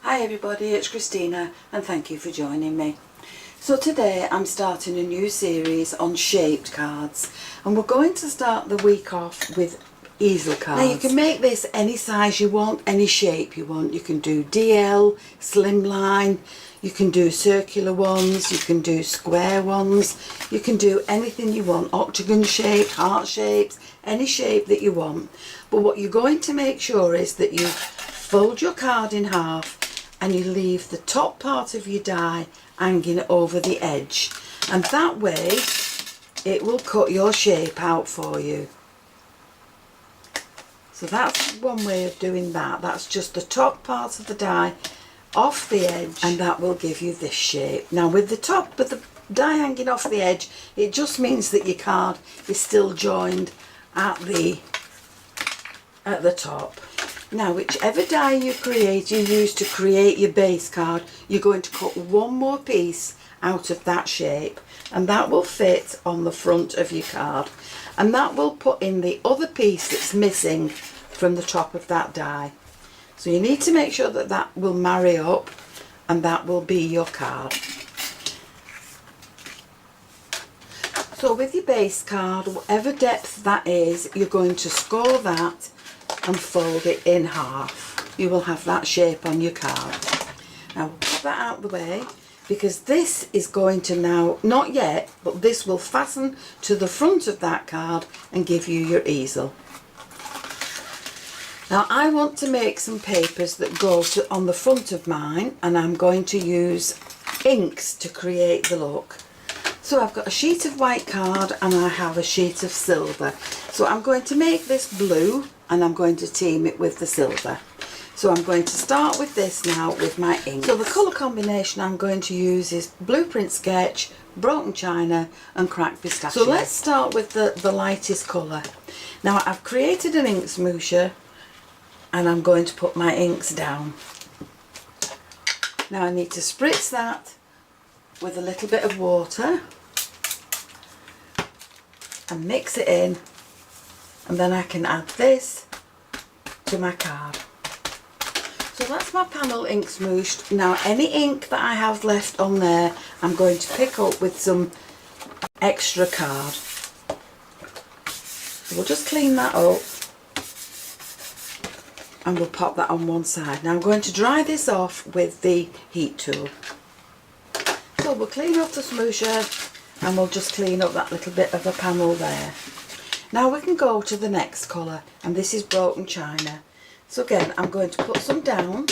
Hi everybody, it's Christina and thank you for joining me. So today I'm starting a new series on shaped cards and we're going to start the week off with easel cards. Now you can make this any size you want, any shape you want. You can do DL, slimline, you can do circular ones, you can do square ones, you can do anything you want, octagon shape, heart shapes, any shape that you want. But what you're going to make sure is that you fold your card in half and you leave the top part of your die hanging over the edge, and that way it will cut your shape out for you. So that's one way of doing that. That's just the top part of the die off the edge, and that will give you this shape. Now with the top of the die hanging off the edge, it just means that your card is still joined at the top. Now whichever die you use to create your base card, you're going to cut one more piece out of that shape, and that will fit on the front of your card, and that will put in the other piece that's missing from the top of that die. So you need to make sure that that will marry up, and that will be your card. So with your base card, whatever depth that is, you're going to score that and fold it in half. You will have that shape on your card. Now we'll put that out of the way, because this is going to now, not yet, but this will fasten to the front of that card and give you your easel. Now I want to make some papers that go on the front of mine, and I'm going to use inks to create the look. So I've got a sheet of white card and I have a sheet of silver. So I'm going to make this blue and I'm going to team it with the silver. So I'm going to start with this now with my ink. So the colour combination I'm going to use is Blueprint Sketch, Broken China and Cracked Pistachio. So let's start with the lightest colour. Now I've created an ink smoosher and I'm going to put my inks down. Now I need to spritz that with a little bit of water and mix it in, and then I can add this to my card. So that's my panel ink smooshed. Now any ink that I have left on there I'm going to pick up with some extra card. So we'll just clean that up and we'll pop that on one side. Now I'm going to dry this off with the heat tool. So we'll clean off the smoosher and we'll just clean up that little bit of a panel there. Now we can go to the next colour, and this is Broken China. So again I'm going to put some down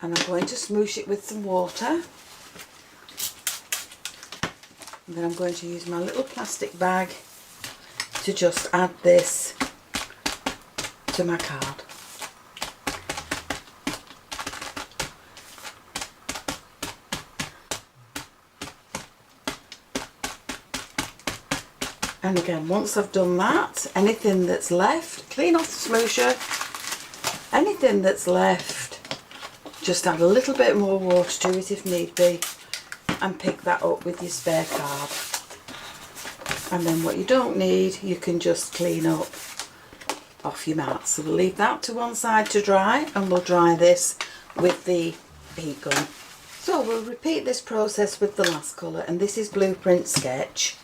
and I'm going to smoosh it with some water, and then I'm going to use my little plastic bag to just add this to my card. And again, once I've done that, anything that's left, clean off the smoosher, anything that's left, just add a little bit more water to it if need be, and pick that up with your spare card. And then what you don't need, you can just clean up off your mat. So we'll leave that to one side to dry, and we'll dry this with the heat gun. So we'll repeat this process with the last colour, and this is Blueprint Sketch.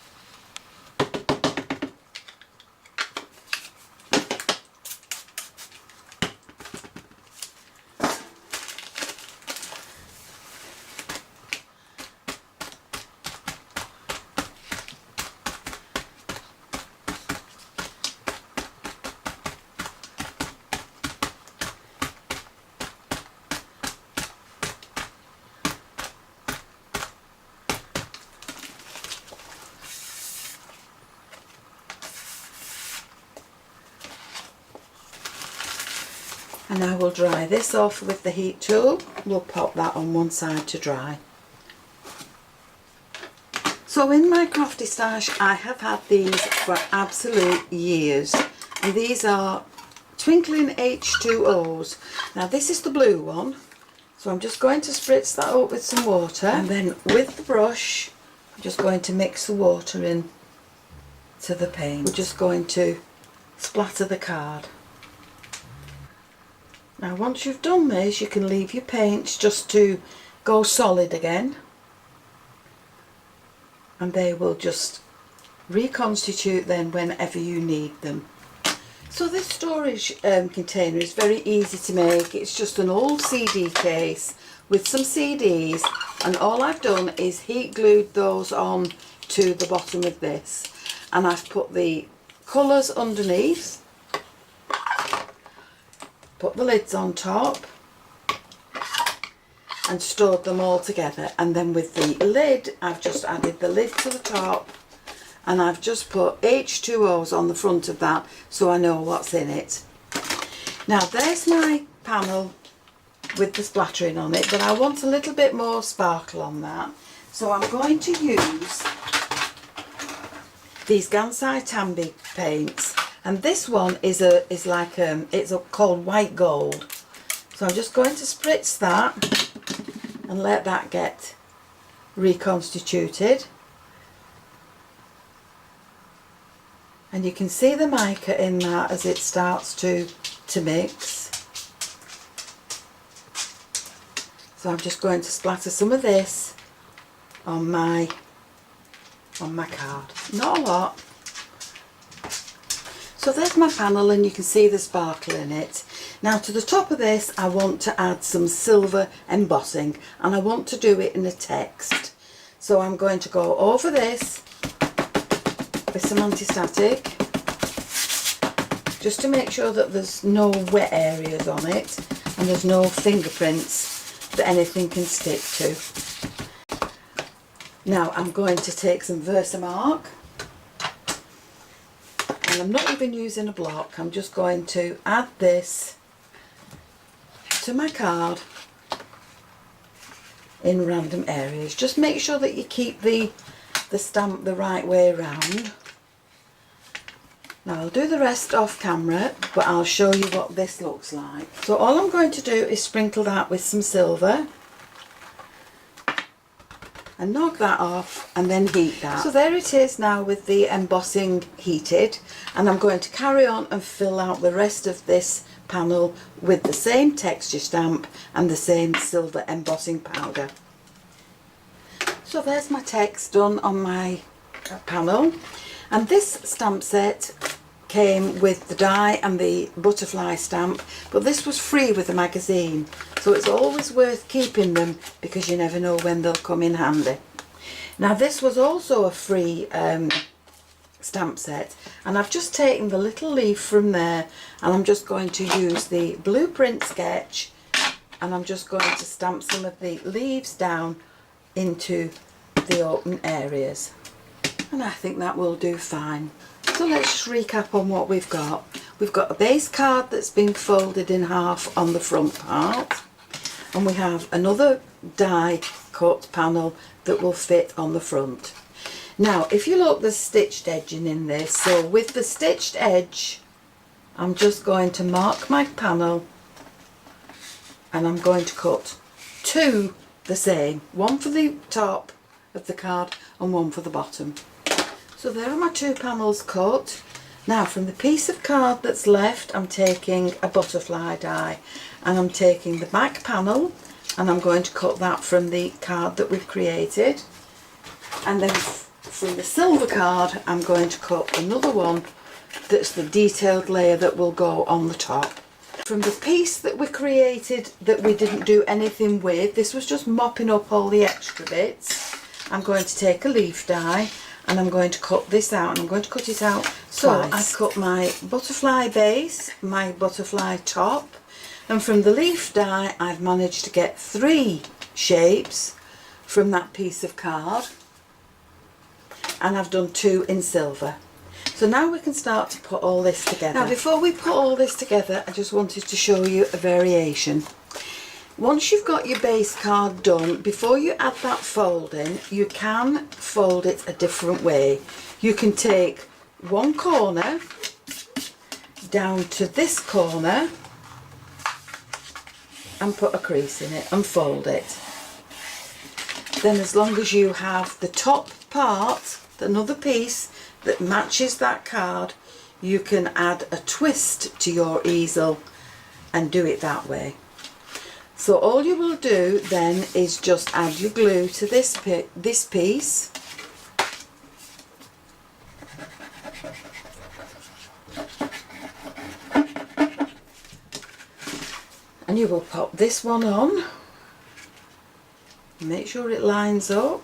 And now we'll dry this off with the heat tool. We'll pop that on one side to dry. So in my CraftStash I have had these for absolute years, and these are twinkling H2Os. Now this is the blue one, so I'm just going to spritz that up with some water, and then with the brush I'm just going to mix the water in to the paint. We're just going to splatter the card. Now once you've done this, you can leave your paints just to go solid again, and they will just reconstitute then whenever you need them. So this storage container is very easy to make. It's just an old CD case with some CDs, and all I've done is heat glued those on to the bottom of this, and I've put the colours underneath, put the lids on top and stored them all together. And then with the lid, I've just added the lid to the top, and I've just put H2Os on the front of that so I know what's in it. Now there's my panel with the splattering on it, but I want a little bit more sparkle on that, so I'm going to use these Gansai Tambi paints, and this one is called white gold. So I'm just going to spritz that and let that get reconstituted. And you can see the mica in that as it starts to mix. So I'm just going to splatter some of this on my card. Not a lot. So there's my panel, and you can see the sparkle in it. Now to the top of this, I want to add some silver embossing, and I want to do it in a text. So I'm going to go over this with some anti-static, just to make sure that there's no wet areas on it and there's no fingerprints that anything can stick to. Now I'm going to take some Versamark, and I'm not even using a block. I'm just going to add this to my card in random areas. Just make sure that you keep the stamp the right way around. Now I'll do the rest off camera, but I'll show you what this looks like. So all I'm going to do is sprinkle that with some silver and knock that off, and then heat that. So there it is now with the embossing heated, and I'm going to carry on and fill out the rest of this panel with the same texture stamp and the same silver embossing powder. So there's my text done on my panel, and this stamp set came with the die and the butterfly stamp, but this was free with the magazine, so it's always worth keeping them because you never know when they'll come in handy. Now this was also a free stamp set, and I've just taken the little leaf from there, and I'm just going to use the blueprint sketch, and I'm just going to stamp some of the leaves down into the open areas, and I think that will do fine. So let's just recap on what we've got. We've got a base card that's been folded in half on the front part, and we have another die cut panel that will fit on the front. Now if you look, there's stitched edging in this, so with the stitched edge I'm just going to mark my panel, and I'm going to cut two the same, one for the top of the card and one for the bottom. So there are my two panels cut. Now from the piece of card that's left, I'm taking a butterfly die, and I'm taking the back panel, and I'm going to cut that from the card that we've created, and then from the silver card I'm going to cut another one that's the detailed layer that will go on the top. From the piece that we created that we didn't do anything with, this was just mopping up all the extra bits, I'm going to take a leaf die, and I'm going to cut this out, and I'm going to cut it out so twice. I've cut my butterfly base, my butterfly top, and from the leaf die I've managed to get 3 shapes from that piece of card, and I've done 2 in silver. So now we can start to put all this together. Now before we put all this together, I just wanted to show you a variation. Once you've got your base card done, before you add that folding, you can fold it a different way. You can take one corner down to this corner and put a crease in it and fold it. Then as long as you have the top part, another piece that matches that card, you can add a twist to your easel and do it that way. So all you will do then is just add your glue to this piece. And you will pop this one on. Make sure it lines up.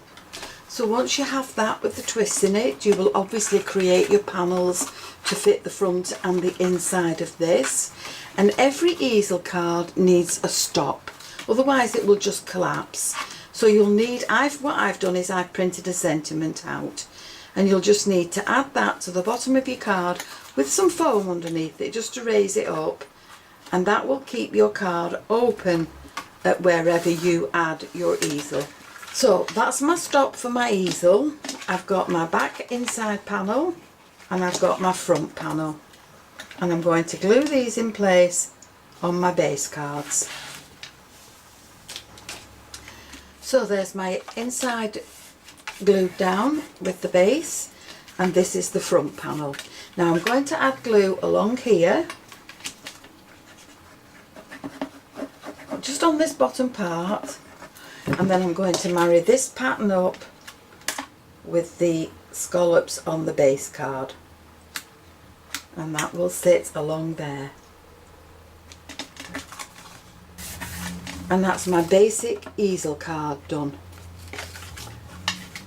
So once you have that with the twist in it, you will obviously create your panels to fit the front and the inside of this. And every easel card needs a stop, otherwise it will just collapse. So you'll need, what I've done is I've printed a sentiment out, and you'll just need to add that to the bottom of your card with some foam underneath it just to raise it up, and that will keep your card open at wherever you add your easel. So that's my stop for my easel. I've got my back inside panel and I've got my front panel, and I'm going to glue these in place on my base cards. So there's my inside glued down with the base, and this is the front panel. Now I'm going to add glue along here, just on this bottom part, and then I'm going to marry this pattern up with the scallops on the base card, and that will sit along there. And that's my basic easel card done.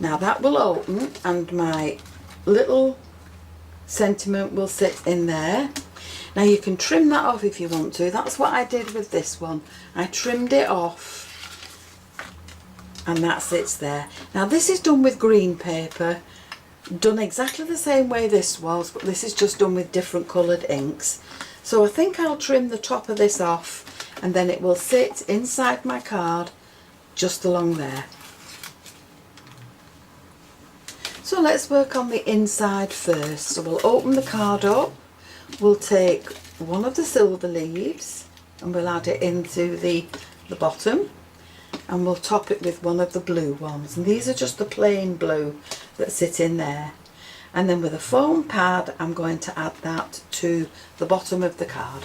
Now that will open and my little sentiment will sit in there. Now you can trim that off if you want to. That's what I did with this one. I trimmed it off and that sits there. Now this is done with green paper, done exactly the same way this was, but this is just done with different coloured inks. So I think I'll trim the top of this off, and then it will sit inside my card just along there. So let's work on the inside first. So we'll open the card up, we'll take one of the silver leaves and we'll add it into the bottom, and we'll top it with one of the blue ones, and these are just the plain blue that sit in there. And then with a foam pad I'm going to add that to the bottom of the card.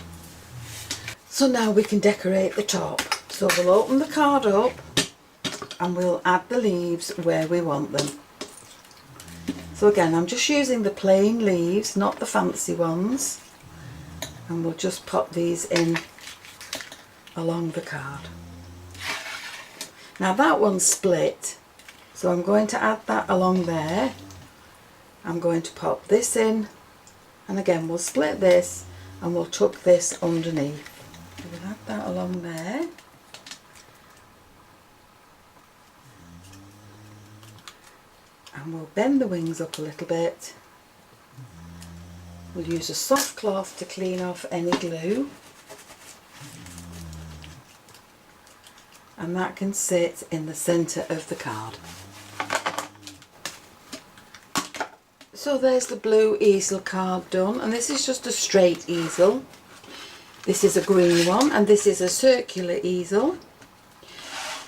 So now we can decorate the top. So we'll open the card up and we'll add the leaves where we want them. So again, I'm just using the plain leaves, not the fancy ones, and we'll just pop these in along the card. Now that one's split, so I'm going to add that along there. I'm going to pop this in, and again we'll split this and we'll tuck this underneath. So we'll add that along there. And we'll bend the wings up a little bit. We'll use a soft cloth to clean off any glue. And that can sit in the centre of the card. So there's the blue easel card done, and this is just a straight easel. This is a green one, and this is a circular easel.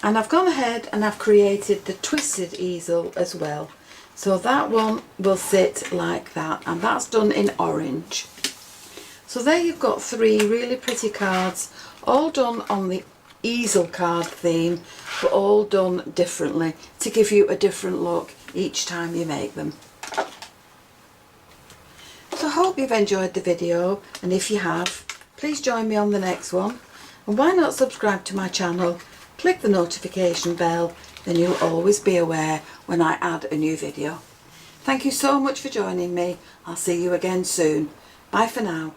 And I've gone ahead and I've created the twisted easel as well. So that one will sit like that, and that's done in orange. So there you've got three really pretty cards, all done on the easel card theme, but all done differently to give you a different look each time you make them. So I hope you've enjoyed the video, and if you have, please join me on the next one. And why not subscribe to my channel, click the notification bell, then you'll always be aware when I add a new video. Thank you so much for joining me. I'll see you again soon. Bye for now.